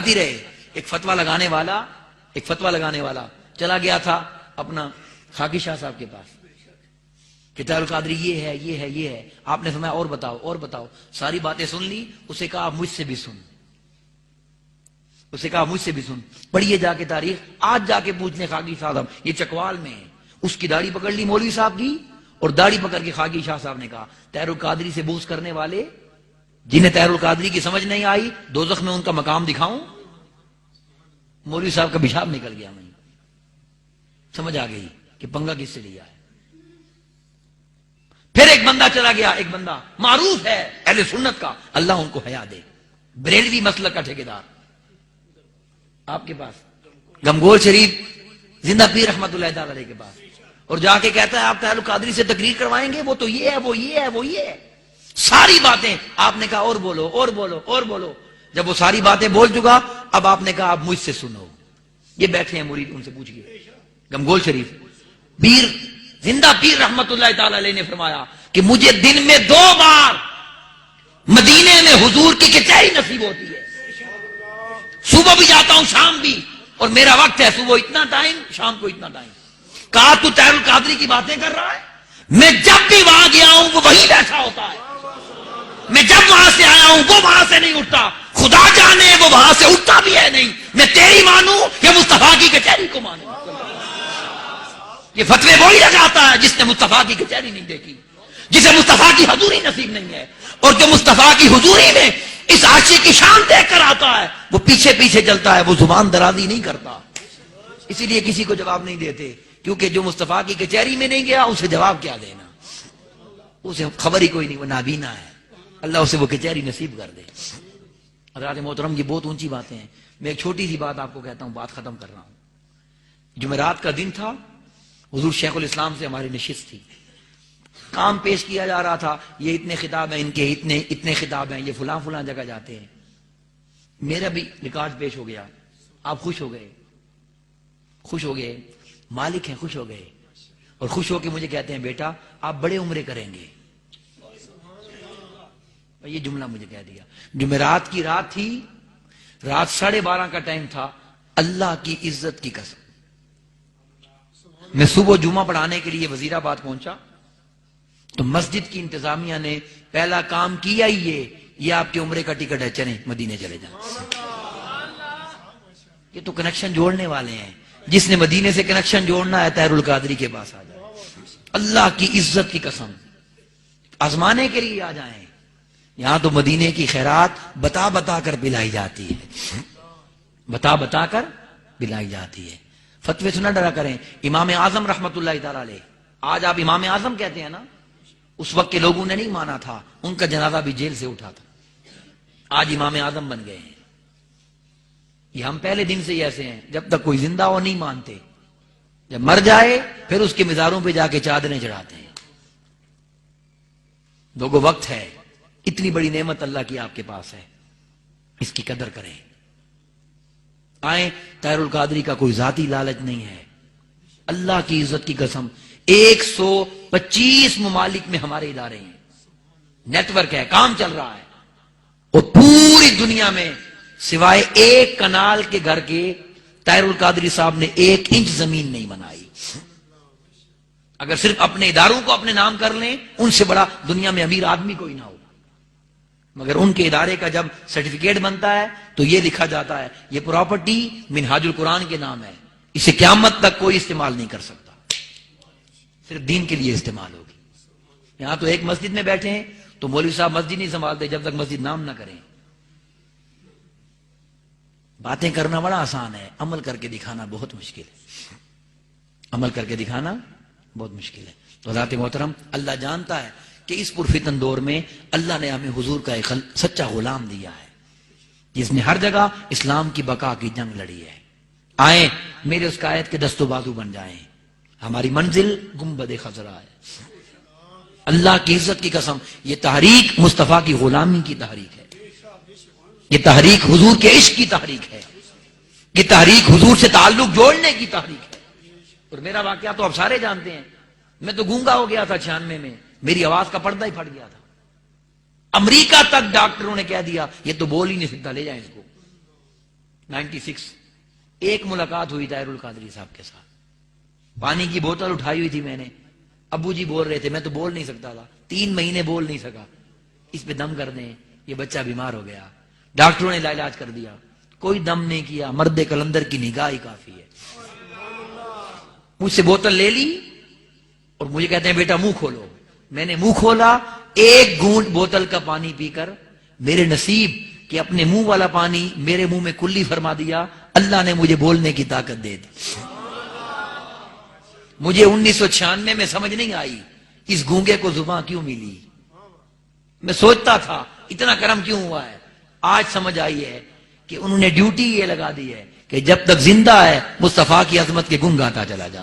رہے. ایک فتوا لگانے والا چلا گیا تھا اپنا خاکی شاہ صاحب کے پاس کہ طاہر القادری یہ ہے. آپ نے فرمایا اور بتاؤ. ساری باتیں سن لی. اسے کہا مجھ سے بھی سن. پڑھیے جا کے تاریخ. آج جا کے پوچھنے خاکی شاہ صاحب, یہ چکوال میں ہے. اس کی داڑھی پکڑ لی مولوی صاحب کی, اور داڑھی پکڑ کے خاکی شاہ صاحب نے کہا طاہر القادری سے بغض کرنے والے جنہیں طاہر القادری کی سمجھ نہیں آئی, دوزخ میں ان کا مقام دکھاؤں. مولوی صاحب کا پیشاب نکل گیا. میں سمجھ آ گئی کہ پنگا کس سے لیا ہے. پھر ایک بندہ چلا گیا, ایک بندہ معروف ہے اہل سنت کا, اللہ ان کو حیا دے, بریلوی مسلک کا ٹھیکیدار, آپ کے پاس گمگول شریف زندہ پیر رحمت اللہ تعالی علیہ کے پاس, اور جا کے کہتا ہے آپ طاہر القادری سے تقریر کروائیں گے, وہ تو یہ ہے. ساری باتیں آپ نے کہا اور بولو. جب وہ ساری باتیں بول چکا, اب آپ نے کہا آپ مجھ سے سنو. یہ بیٹھے ہیں مرید, ان سے پوچھئے. گمگول شریف پیر زندہ پیر رحمت اللہ تعالی علیہ نے فرمایا کہ مجھے دن میں 2 بار مدینے میں حضور کی کچہری نصیب ہوتی ہے. صبح بھی جاتا ہوں, شام بھی, اور میرا وقت ہے صبح اتنا ٹائم, شام کو اتنا ٹائم. کہا تو طاہر القادری کی باتیں کر رہا ہے, میں جب بھی وہاں گیا ہوں وہ وہیں بیٹھا ہوتا ہے. میں جب وہاں سے آیا ہوں وہ وہاں سے نہیں اٹھتا. خدا جانے وہ وہاں سے اٹھتا بھی ہے نہیں. میں تیری مانوں یا مصطفیٰ کی کچہری کو مانوں. یہ فتوے وہی لگاتا ہے جس نے مصطفیٰ کی کچہری نہیں دیکھی, جسے مصطفیٰ کی حضوری نصیب نہیں ہے. اور جو مصطفیٰ کی حضوری میں اس عاشق کی شان دیکھ کر آتا ہے, وہ پیچھے چلتا ہے, وہ زبان درازی نہیں کرتا. اسی لیے کسی کو جواب نہیں دیتے, کیونکہ جو مصطفیٰ کی کچہری میں نہیں گیا اسے جواب کیا دینا, اسے خبر ہی کوئی نہیں, وہ نابینا ہے. اللہ اسے وہ کچہری نصیب کر دے. حضرات محترم, یہ بہت اونچی باتیں ہیں. میں ایک چھوٹی سی بات آپ کو کہتا ہوں, بات ختم کر رہا ہوں. جمعرات کا دن تھا, حضور شیخ الاسلام سے ہماری نشست تھی, کام پیش کیا جا رہا تھا. یہ اتنے خطاب ہیں, ان کے اتنے خطاب ہیں, یہ فلاں جگہ جاتے ہیں. میرا بھی ریکارڈ پیش ہو گیا. آپ خوش ہو گئے, مالک ہیں, خوش ہو گئے, اور خوش ہو کے مجھے کہتے ہیں بیٹا آپ بڑے عمرے کریں گے. یہ جملہ مجھے کہہ دیا. جمعرات کی رات تھی, رات 12:30 کا ٹائم تھا. اللہ کی عزت کی قسم, میں صبح جمعہ پڑھانے کے لیے وزیر آباد پہنچا تو مسجد کی انتظامیہ نے پہلا کام کیا ہی یہ آپ کے عمرے کا ٹکٹ ہے, چلیں مدینے چلے جائیں. یہ تو کنیکشن جوڑنے والے ہیں. جس نے مدینے سے کنیکشن جوڑنا ہے طاہر القادری کے پاس آ جائے. اللہ کی عزت کی قسم, آزمانے کے لیے آ جائیں. یہاں تو مدینے کی خیرات بتا کر پلائی جاتی ہے, بتا کر پلائی جاتی ہے. فتوے سے نہ ڈرا کریں. امام اعظم رحمت اللہ تعالی علیہ, آج آپ امام اعظم کہتے ہیں نا, اس وقت کے لوگوں نے نہیں مانا تھا, ان کا جنازہ بھی جیل سے اٹھا تھا. آج امام اعظم بن گئے ہیں. یہ ہم پہلے دن سے ہی ایسے ہیں, جب تک کوئی زندہ ہو نہیں مانتے, جب مر جائے پھر اس کے مزاروں پہ جا کے چادریں چڑھاتے ہیں. لوگوں وقت ہے, اتنی بڑی نعمت اللہ کی آپ کے پاس ہے, اس کی قدر کریں. آئیں, طاہر القادری کا کوئی ذاتی لالچ نہیں ہے. اللہ کی عزت کی قسم 125 ممالک میں ہمارے ادارے ہیں, نیٹ ورک ہے, کام چل رہا ہے. اور پوری دنیا میں سوائے ایک کنال کے گھر کے طاہر القادری صاحب نے 1 انچ زمین نہیں بنائی. اگر صرف اپنے اداروں کو اپنے نام کر لیں, ان سے بڑا دنیا میں امیر آدمی کوئی نہ ہو, مگر ان کے ادارے کا جب سرٹیفکیٹ بنتا ہے تو یہ لکھا جاتا ہے یہ پراپرٹی منہاج القرآن کے نام ہے, اسے قیامت تک کوئی استعمال نہیں کر سکتا, صرف دین کے لیے استعمال ہوگی. یہاں تو ایک مسجد میں بیٹھے ہیں تو مولوی صاحب مسجد نہیں سنبھالتے جب تک مسجد نام نہ کریں. باتیں کرنا بڑا آسان ہے, عمل کر کے دکھانا بہت مشکل ہے. عمل کر کے دکھانا بہت مشکل ہے. تو حضرات محترم, اللہ جانتا ہے کہ اس پرفتن دور میں اللہ نے ہمیں حضور کا ایک سچا غلام دیا ہے جس نے ہر جگہ اسلام کی بقا کی جنگ لڑی ہے. آئیں میرے اس قائد کے دست و بازو بن جائیں. ہماری منزل گنبد خضرا ہے. اللہ کی عزت کی قسم, یہ تحریک مصطفیٰ کی غلامی کی تحریک ہے, یہ تحریک حضور کے عشق کی تحریک ہے, یہ تحریک حضور سے تعلق جوڑنے کی تحریک ہے. اور میرا واقعہ تو آپ سارے جانتے ہیں, میں تو گونگا ہو گیا تھا 96 میں, میری آواز کا پردہ ہی پھٹ گیا تھا. امریکہ تک ڈاکٹروں نے کہہ دیا یہ تو بول ہی نہیں سکتا, لے جائیں اس کو. 96 ایک ملاقات ہوئی طاہر القادری صاحب کے ساتھ، پانی کی بوتل اٹھائی ہوئی تھی میں نے، ابو جی بول رہے تھے، میں تو بول نہیں سکتا تھا، 3 مہینے بول نہیں سکا، اس پہ دم کر دیں، یہ بچہ بیمار ہو گیا، ڈاکٹروں نے علاج کر دیا، کوئی دم نہیں کیا، مرد کلندر کی نگاہ ہی کافی ہے۔ مجھ سے بوتل لے لی اور مجھے کہتے ہیں بیٹا منہ کھولو، میں نے منہ کھولا، ایک گھونٹ بوتل کا پانی پی کر میرے نصیب کہ اپنے منہ والا پانی میرے منہ میں کلی فرما دیا، اللہ نے مجھے بولنے کی طاقت دے دی۔ مجھے 1996 میں سمجھ نہیں آئی اس گونگے کو زبان کیوں ملی، میں سوچتا تھا اتنا کرم کیوں ہوا ہے، آج سمجھ آئی ہے کہ انہوں نے ڈیوٹی یہ لگا دی ہے کہ جب تک زندہ ہے مصطفیٰ کی عظمت کے گن گاتا چلا جا،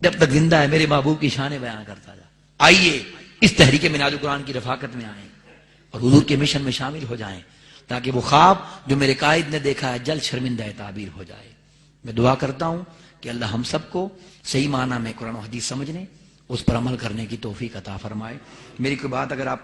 جب تک زندہ ہے میرے محبوب کی شان بیان کرتا جا۔ آئیے اس تحریک منہاج القرآن کی رفاقت میں آئیں اور حضور کے مشن میں شامل ہو جائیں، تاکہ وہ خواب جو میرے قائد نے دیکھا ہے جلد شرمندہ تعبیر ہو جائے۔ میں دعا کرتا ہوں کہ اللہ ہم سب کو صحیح معنی میں قرآن و حدیث سمجھنے، اس پر عمل کرنے کی توفیق عطا فرمائے۔ میری کوئی بات اگر آپ